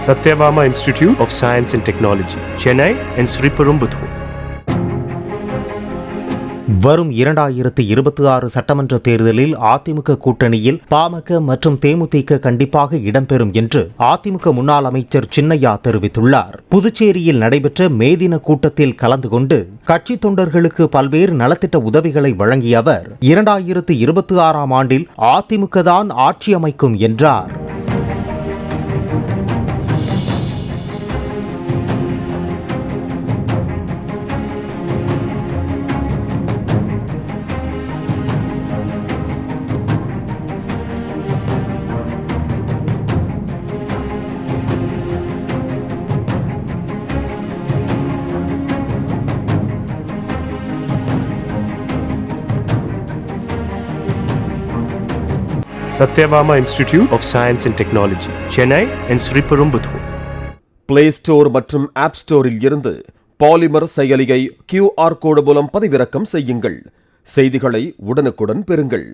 Satyabama Institute of Science and Technology, Chennai and Sriperumbudur. வரும் 2026 சட்டமன்ற தேர்தலில் அதிமுக கூட்டணியில் பாமக மற்றும் தேமுதிக கண்டிப்பாக இடம்பெறும் என்று அதிமுக முன்னாள் அமைச்சர் சின்னையா தெரிவித்துள்ளார். புதுச்சேரியில் நடைபெற்ற மேதின கூட்டத்தில் கலந்து கொண்டு கட்சி தொண்டர்களுக்கு பல்வேறு நலத்திட்ட உதவிகளை வழங்கிய அவர் 2026 ஆண்டில் அதிமுக தான் ஆட்சி அமைக்கும் என்றார். Satyabama Institute of Science and Technology, Chennai and Sriperumbudur. Play Store மற்றும் App Storeல் இருந்து பாலிமர் செயலியை QR கோடு மூலம் பதிவிறக்கம் செய்யுங்கள். செய்திகளை உடனுக்குடன் பெறுங்கள்.